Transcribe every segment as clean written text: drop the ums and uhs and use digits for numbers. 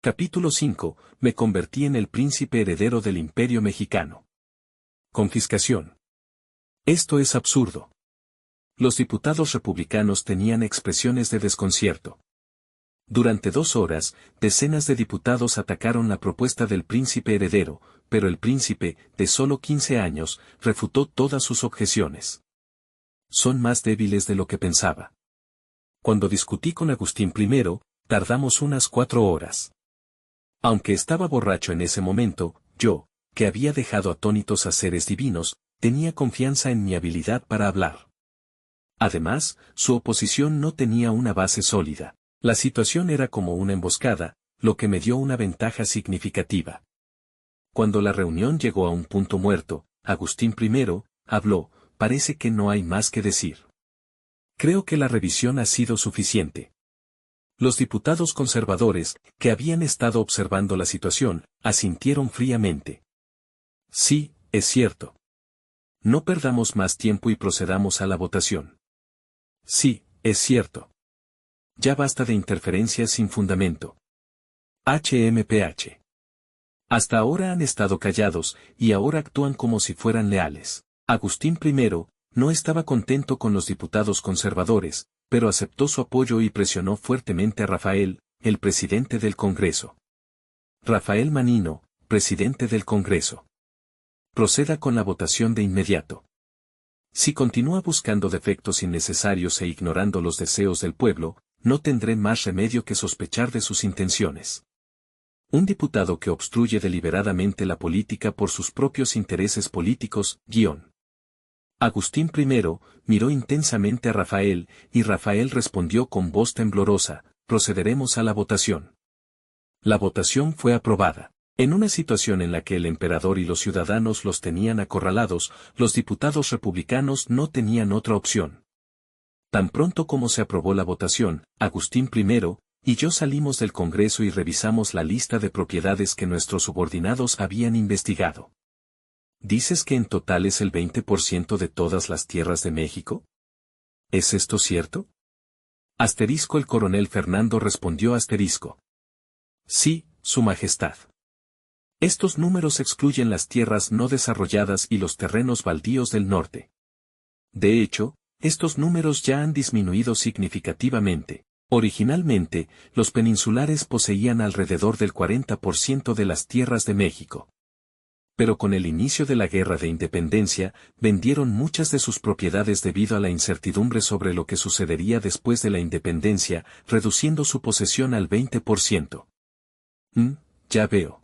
Capítulo 5. Me convertí en el príncipe heredero del Imperio Mexicano. Confiscación. Esto es absurdo. Los diputados republicanos tenían expresiones de desconcierto. Durante 2 horas, decenas de diputados atacaron la propuesta del príncipe heredero, pero el príncipe, de solo 15 años, refutó todas sus objeciones. Son más débiles de lo que pensaba. Cuando discutí con Agustín I, tardamos unas 4 horas. Aunque estaba borracho en ese momento, yo, que había dejado atónitos a seres divinos, tenía confianza en mi habilidad para hablar. Además, su oposición no tenía una base sólida. La situación era como una emboscada, lo que me dio una ventaja significativa. Cuando la reunión llegó a un punto muerto, Agustín I habló: parece que no hay más que decir. Creo que la revisión ha sido suficiente. Los diputados conservadores, que habían estado observando la situación, asintieron fríamente. Sí, es cierto. No perdamos más tiempo y procedamos a la votación. Sí, es cierto. Ya basta de interferencias sin fundamento. HMPH. Hasta ahora han estado callados, y ahora actúan como si fueran leales. Agustín I no estaba contento con los diputados conservadores, pero aceptó su apoyo y presionó fuertemente a Rafael, el presidente del Congreso. Rafael Manino, presidente del Congreso. Proceda con la votación de inmediato. Si continúa buscando defectos innecesarios e ignorando los deseos del pueblo, no tendré más remedio que sospechar de sus intenciones. Un diputado que obstruye deliberadamente la política por sus propios intereses políticos, Agustín I miró intensamente a Rafael, y Rafael respondió con voz temblorosa: procederemos a la votación. La votación fue aprobada. En una situación en la que el emperador y los ciudadanos los tenían acorralados, los diputados republicanos no tenían otra opción. Tan pronto como se aprobó la votación, Agustín I y yo salimos del Congreso y revisamos la lista de propiedades que nuestros subordinados habían investigado. ¿Dices que en total es el 20% de todas las tierras de México? ¿Es esto cierto? Asterisco. El coronel Fernando respondió asterisco. Sí, Su Majestad. Estos números excluyen las tierras no desarrolladas y los terrenos baldíos del norte. De hecho, estos números ya han disminuido significativamente. Originalmente, los peninsulares poseían alrededor del 40% de las tierras de México. Pero con el inicio de la Guerra de Independencia, vendieron muchas de sus propiedades debido a la incertidumbre sobre lo que sucedería después de la independencia, reduciendo su posesión al 20%. Ya veo.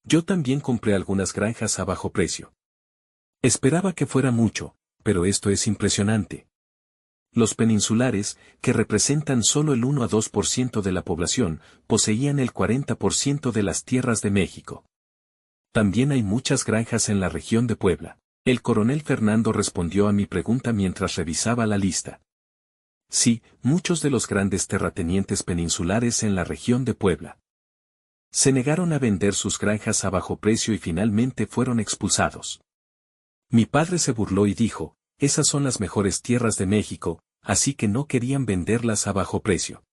Yo también compré algunas granjas a bajo precio. Esperaba que fuera mucho, pero esto es impresionante. Los peninsulares, que representan solo el 1 a 2% de la población, poseían el 40% de las tierras de México. También hay muchas granjas en la región de Puebla. El coronel Fernando respondió a mi pregunta mientras revisaba la lista. Sí, muchos de los grandes terratenientes peninsulares en la región de Puebla se negaron a vender sus granjas a bajo precio y finalmente fueron expulsados. Mi padre se burló y dijo: esas son las mejores tierras de México, así que no querían venderlas a bajo precio.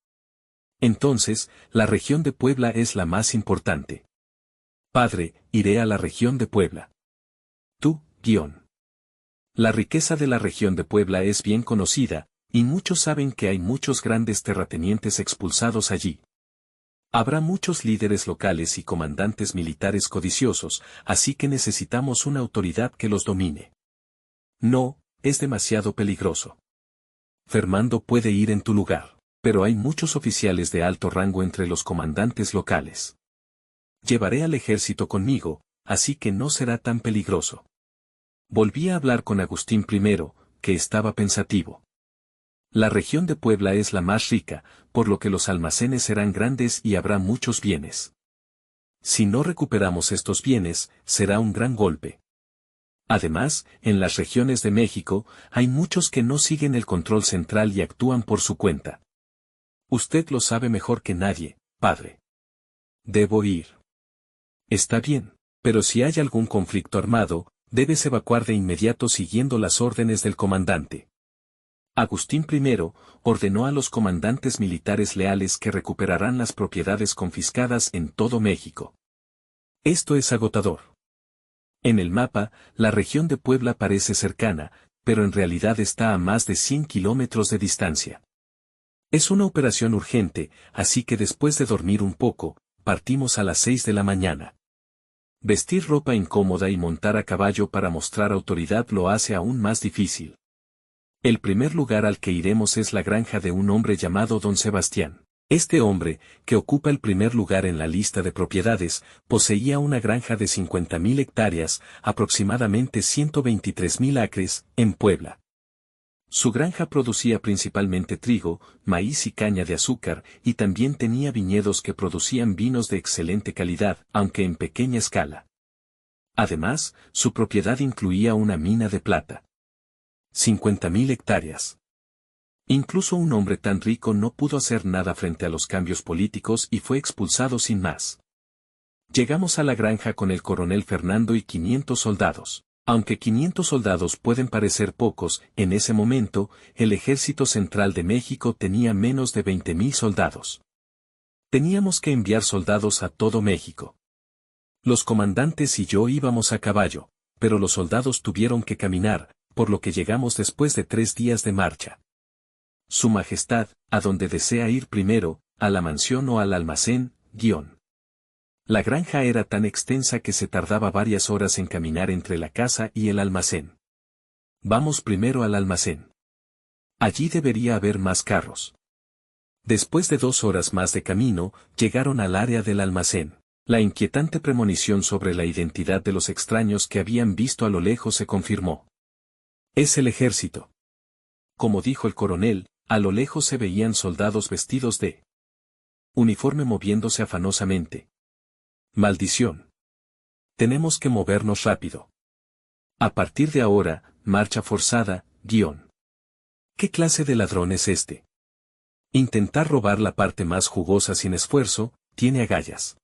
Entonces, la región de Puebla es la más importante. Padre, iré a la región de Puebla. Tú, La riqueza de la región de Puebla es bien conocida, y muchos saben que hay muchos grandes terratenientes expulsados allí. Habrá muchos líderes locales y comandantes militares codiciosos, así que necesitamos una autoridad que los domine. No, es demasiado peligroso. Fernando puede ir en tu lugar, pero hay muchos oficiales de alto rango entre los comandantes locales. Llevaré al ejército conmigo, así que no será tan peligroso. Volví a hablar con Agustín I, que estaba pensativo. La región de Puebla es la más rica, por lo que los almacenes serán grandes y habrá muchos bienes. Si no recuperamos estos bienes, será un gran golpe. Además, en las regiones de México, hay muchos que no siguen el control central y actúan por su cuenta. Usted lo sabe mejor que nadie, padre. Debo ir. Está bien, pero si hay algún conflicto armado, debes evacuar de inmediato siguiendo las órdenes del comandante. Agustín I ordenó a los comandantes militares leales que recuperarán las propiedades confiscadas en todo México. Esto es agotador. En el mapa, la región de Puebla parece cercana, pero en realidad está a más de 100 kilómetros de distancia. Es una operación urgente, así que después de dormir un poco, partimos a las 6 de la mañana. Vestir ropa incómoda y montar a caballo para mostrar autoridad lo hace aún más difícil. El primer lugar al que iremos es la granja de un hombre llamado Don Sebastián. Este hombre, que ocupa el primer lugar en la lista de propiedades, poseía una granja de 50.000 hectáreas, aproximadamente 123.000 acres, en Puebla. Su granja producía principalmente trigo, maíz y caña de azúcar, y también tenía viñedos que producían vinos de excelente calidad, aunque en pequeña escala. Además, su propiedad incluía una mina de plata. 50.000 hectáreas. Incluso un hombre tan rico no pudo hacer nada frente a los cambios políticos y fue expulsado sin más. Llegamos a la granja con el coronel Fernando y 500 soldados. Aunque 500 soldados pueden parecer pocos, en ese momento, el Ejército Central de México tenía menos de 20.000 soldados. Teníamos que enviar soldados a todo México. Los comandantes y yo íbamos a caballo, pero los soldados tuvieron que caminar, por lo que llegamos después de 3 días de marcha. Su Majestad, ¿a dónde desea ir primero, a la mansión o al almacén? La granja era tan extensa que se tardaba varias horas en caminar entre la casa y el almacén. Vamos primero al almacén. Allí debería haber más carros. Después de 2 horas más de camino, llegaron al área del almacén. La inquietante premonición sobre la identidad de los extraños que habían visto a lo lejos se confirmó. Es el ejército. Como dijo el coronel, a lo lejos se veían soldados vestidos de uniforme moviéndose afanosamente. Maldición. Tenemos que movernos rápido. A partir de ahora, marcha forzada, ¿Qué clase de ladrón es este? Intentar robar la parte más jugosa sin esfuerzo, tiene agallas.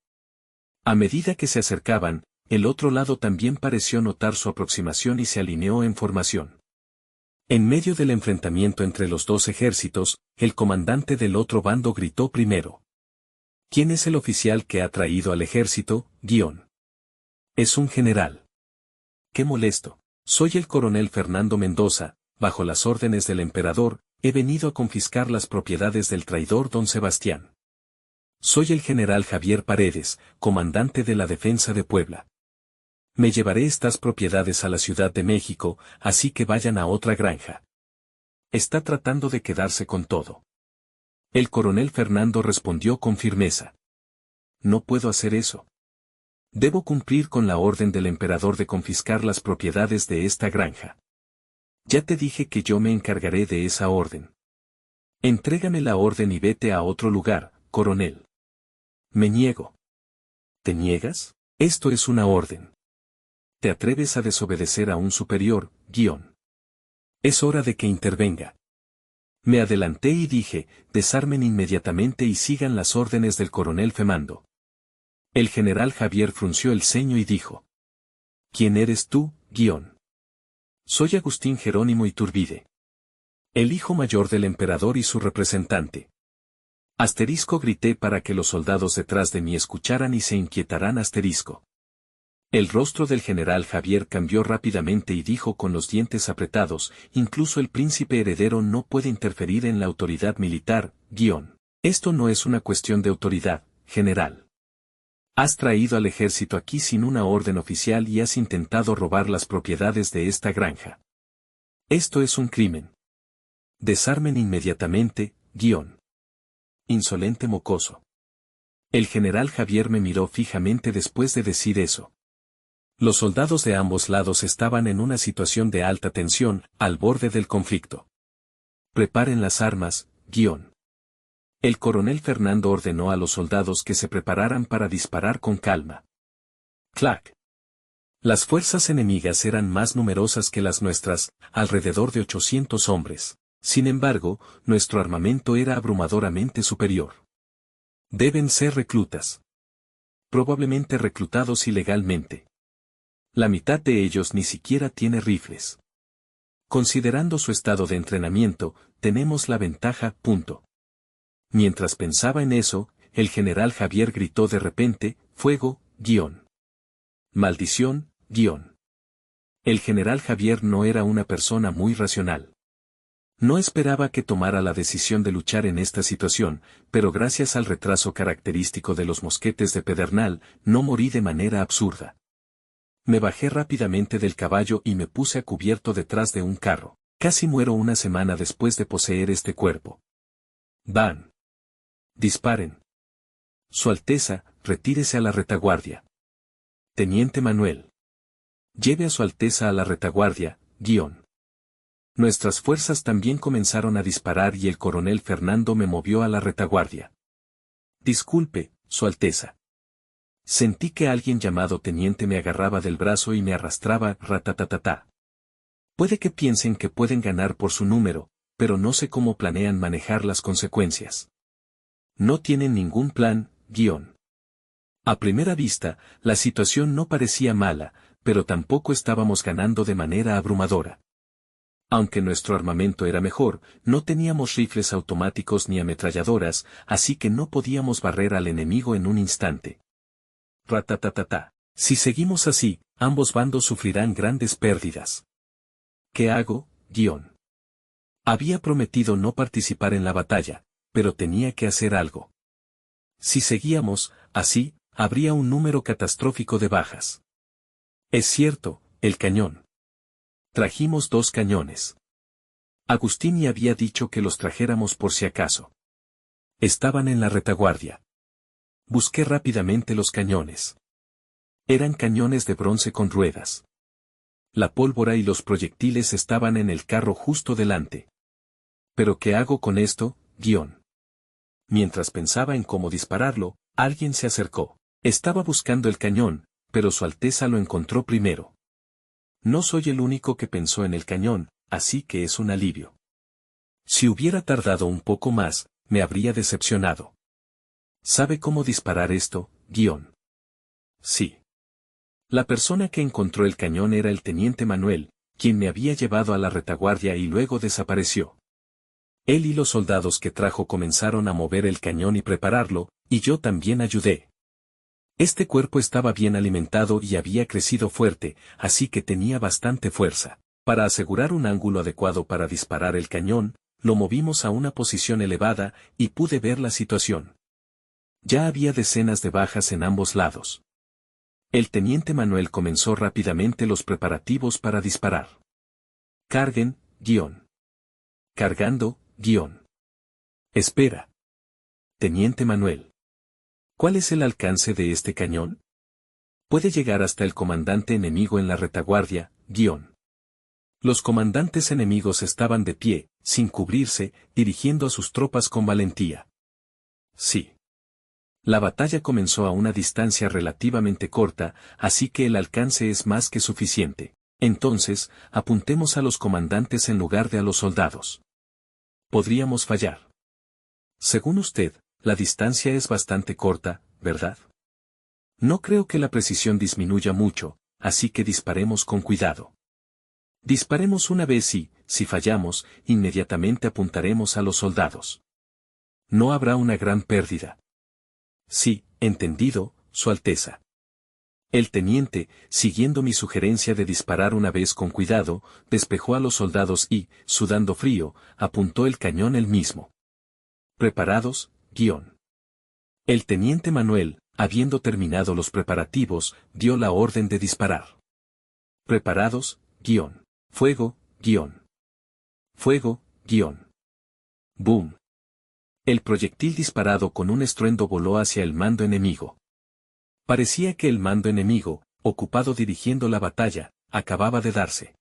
A medida que se acercaban, el otro lado también pareció notar su aproximación y se alineó en formación. En medio del enfrentamiento entre los dos ejércitos, el comandante del otro bando gritó primero. ¿Quién es el oficial que ha traído al ejército? Es un general. Qué molesto. Soy el coronel Fernando Mendoza, bajo las órdenes del emperador, he venido a confiscar las propiedades del traidor don Sebastián. Soy el general Javier Paredes, comandante de la defensa de Puebla. Me llevaré estas propiedades a la Ciudad de México, así que vayan a otra granja. Está tratando de quedarse con todo. El coronel Fernando respondió con firmeza. No puedo hacer eso. Debo cumplir con la orden del emperador de confiscar las propiedades de esta granja. Ya te dije que yo me encargaré de esa orden. Entrégame la orden y vete a otro lugar, coronel. Me niego. ¿Te niegas? Esto es una orden. ¿Te atreves a desobedecer a un superior? Es hora de que intervenga. Me adelanté y dije, desarmen inmediatamente y sigan las órdenes del coronel Fernando. El general Javier frunció el ceño y dijo. ¿Quién eres tú? Soy Agustín Jerónimo Iturbide. El hijo mayor del emperador y su representante. Asterisco grité para que los soldados detrás de mí escucharan y se inquietaran asterisco. El rostro del general Javier cambió rápidamente y dijo con los dientes apretados, incluso el príncipe heredero no puede interferir en la autoridad militar, Esto no es una cuestión de autoridad, general. Has traído al ejército aquí sin una orden oficial y has intentado robar las propiedades de esta granja. Esto es un crimen. Desarmen inmediatamente, Insolente mocoso. El general Javier me miró fijamente después de decir eso. Los soldados de ambos lados estaban en una situación de alta tensión, al borde del conflicto. Preparen las armas, El coronel Fernando ordenó a los soldados que se prepararan para disparar con calma. ¡Clac! Las fuerzas enemigas eran más numerosas que las nuestras, alrededor de 800 hombres. Sin embargo, nuestro armamento era abrumadoramente superior. Deben ser reclutas. Probablemente reclutados ilegalmente. La mitad de ellos ni siquiera tiene rifles. Considerando su estado de entrenamiento, tenemos la ventaja. Mientras pensaba en eso, el general Javier gritó de repente, fuego, maldición, El general Javier no era una persona muy racional. No esperaba que tomara la decisión de luchar en esta situación, pero gracias al retraso característico de los mosquetes de Pedernal, no morí de manera absurda. Me bajé rápidamente del caballo y me puse a cubierto detrás de un carro. Casi muero una semana después de poseer este cuerpo. ¡Van! ¡Disparen! Su Alteza, retírese a la retaguardia. Teniente Manuel. Lleve a Su Alteza a la retaguardia, Nuestras fuerzas también comenzaron a disparar y el coronel Fernando me movió a la retaguardia. Disculpe, Su Alteza. Sentí que alguien llamado teniente me agarraba del brazo y me arrastraba, ratatatata. Puede que piensen que pueden ganar por su número, pero no sé cómo planean manejar las consecuencias. No tienen ningún plan, A primera vista, la situación no parecía mala, pero tampoco estábamos ganando de manera abrumadora. Aunque nuestro armamento era mejor, no teníamos rifles automáticos ni ametralladoras, así que no podíamos barrer al enemigo en un instante. Ratatatata. Si seguimos así, ambos bandos sufrirán grandes pérdidas. ¿Qué hago, Había prometido no participar en la batalla, pero tenía que hacer algo. Si seguíamos, así, habría un número catastrófico de bajas. Es cierto, el cañón. Trajimos 2 cañones. Agustini había dicho que los trajéramos por si acaso. Estaban en la retaguardia. Busqué rápidamente los cañones. Eran cañones de bronce con ruedas. La pólvora y los proyectiles estaban en el carro justo delante. ¿Pero qué hago con esto, Mientras pensaba en cómo dispararlo, alguien se acercó. Estaba buscando el cañón, pero Su Alteza lo encontró primero. No soy el único que pensó en el cañón, así que es un alivio. Si hubiera tardado un poco más, me habría decepcionado. ¿Sabe cómo disparar esto, Sí. La persona que encontró el cañón era el teniente Manuel, quien me había llevado a la retaguardia y luego desapareció. Él y los soldados que trajo comenzaron a mover el cañón y prepararlo, y yo también ayudé. Este cuerpo estaba bien alimentado y había crecido fuerte, así que tenía bastante fuerza. Para asegurar un ángulo adecuado para disparar el cañón, lo movimos a una posición elevada, y pude ver la situación. Ya había decenas de bajas en ambos lados. El teniente Manuel comenzó rápidamente los preparativos para disparar. Carguen, Cargando, Espera. Teniente Manuel. ¿Cuál es el alcance de este cañón? Puede llegar hasta el comandante enemigo en la retaguardia, Los comandantes enemigos estaban de pie, sin cubrirse, dirigiendo a sus tropas con valentía. Sí. La batalla comenzó a una distancia relativamente corta, así que el alcance es más que suficiente. Entonces, apuntemos a los comandantes en lugar de a los soldados. Podríamos fallar. Según usted, la distancia es bastante corta, ¿verdad? No creo que la precisión disminuya mucho, así que disparemos con cuidado. Disparemos una vez y, si fallamos, inmediatamente apuntaremos a los soldados. No habrá una gran pérdida. Sí, entendido, Su Alteza. El teniente, siguiendo mi sugerencia de disparar una vez con cuidado, despejó a los soldados y, sudando frío, apuntó el cañón él mismo. ¿Preparados, El teniente Manuel, habiendo terminado los preparativos, dio la orden de disparar. ¿Preparados, Fuego, Fuego, Boom. El proyectil disparado con un estruendo voló hacia el mando enemigo. Parecía que el mando enemigo, ocupado dirigiendo la batalla, acababa de darse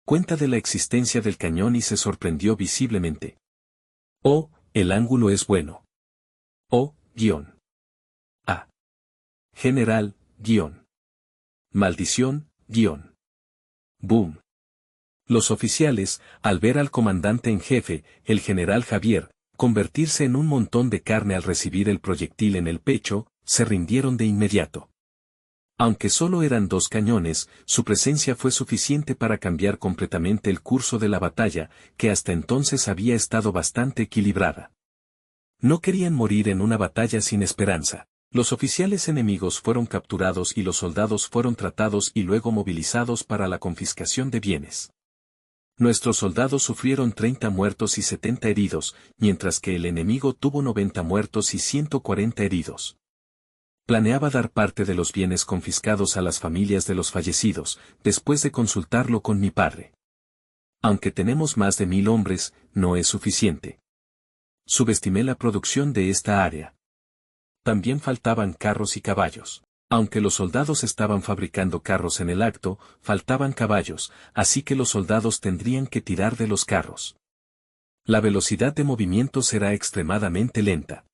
cuenta de la existencia del cañón y se sorprendió visiblemente. Oh, el ángulo es bueno. Oh, A. General, Maldición, Boom. Los oficiales, al ver al comandante en jefe, el general Javier, convertirse en un montón de carne al recibir el proyectil en el pecho, se rindieron de inmediato. Aunque solo eran 2 cañones, su presencia fue suficiente para cambiar completamente el curso de la batalla, que hasta entonces había estado bastante equilibrada. No querían morir en una batalla sin esperanza. Los oficiales enemigos fueron capturados y los soldados fueron tratados y luego movilizados para la confiscación de bienes. Nuestros soldados sufrieron 30 muertos y 70 heridos, mientras que el enemigo tuvo 90 muertos y 140 heridos. Planeaba dar parte de los bienes confiscados a las familias de los fallecidos, después de consultarlo con mi padre. Aunque tenemos más de 1000 hombres, no es suficiente. Subestimé la producción de esta área. También faltaban carros y caballos. Aunque los soldados estaban fabricando carros en el acto, faltaban caballos, así que los soldados tendrían que tirar de los carros. La velocidad de movimiento será extremadamente lenta.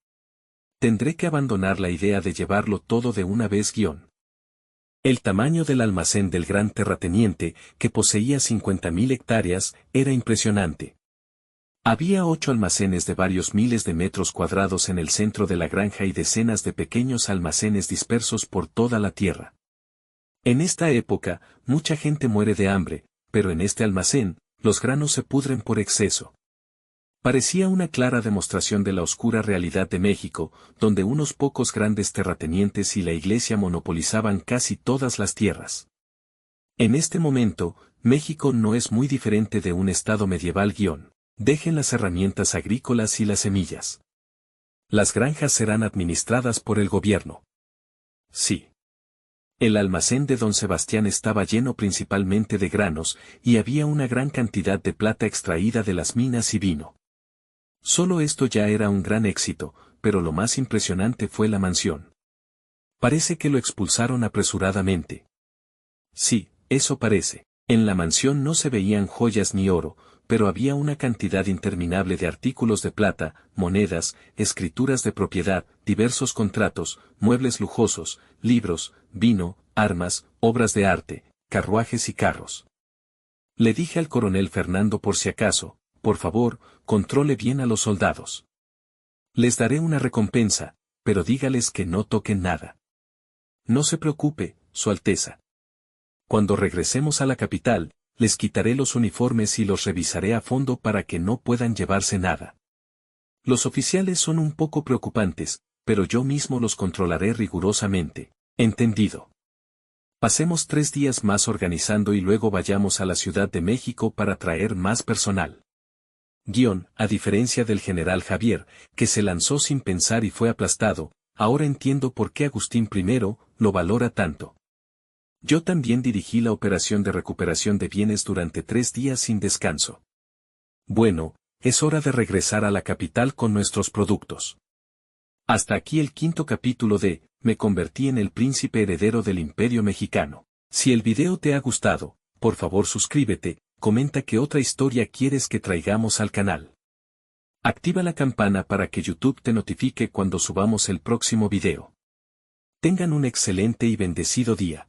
Tendré que abandonar la idea de llevarlo todo de una vez. El tamaño del almacén del gran terrateniente, que poseía 50.000 hectáreas, era impresionante. Había 8 almacenes de varios miles de metros cuadrados en el centro de la granja y decenas de pequeños almacenes dispersos por toda la tierra. En esta época, mucha gente muere de hambre, pero en este almacén, los granos se pudren por exceso. Parecía una clara demostración de la oscura realidad de México, donde unos pocos grandes terratenientes y la iglesia monopolizaban casi todas las tierras. En este momento, México no es muy diferente de un estado medieval. Dejen las herramientas agrícolas y las semillas. Las granjas serán administradas por el gobierno. Sí. El almacén de don Sebastián estaba lleno principalmente de granos, y había una gran cantidad de plata extraída de las minas y vino. Solo esto ya era un gran éxito, pero lo más impresionante fue la mansión. Parece que lo expulsaron apresuradamente. Sí, eso parece. En la mansión no se veían joyas ni oro, pero había una cantidad interminable de artículos de plata, monedas, escrituras de propiedad, diversos contratos, muebles lujosos, libros, vino, armas, obras de arte, carruajes y carros. Le dije al coronel Fernando por si acaso, por favor, controle bien a los soldados. Les daré una recompensa, pero dígales que no toquen nada. No se preocupe, Su Alteza. Cuando regresemos a la capital, les quitaré los uniformes y los revisaré a fondo para que no puedan llevarse nada. Los oficiales son un poco preocupantes, pero yo mismo los controlaré rigurosamente. ¿Entendido? Pasemos 3 días más organizando y luego vayamos a la Ciudad de México para traer más personal. A diferencia del general Javier, que se lanzó sin pensar y fue aplastado, ahora entiendo por qué Agustín I lo valora tanto. Yo también dirigí la operación de recuperación de bienes durante 3 días sin descanso. Bueno, es hora de regresar a la capital con nuestros productos. Hasta aquí el 5º capítulo de Me convertí en el príncipe heredero del Imperio Mexicano. Si el video te ha gustado, por favor suscríbete, comenta qué otra historia quieres que traigamos al canal. Activa la campana para que YouTube te notifique cuando subamos el próximo video. Tengan un excelente y bendecido día.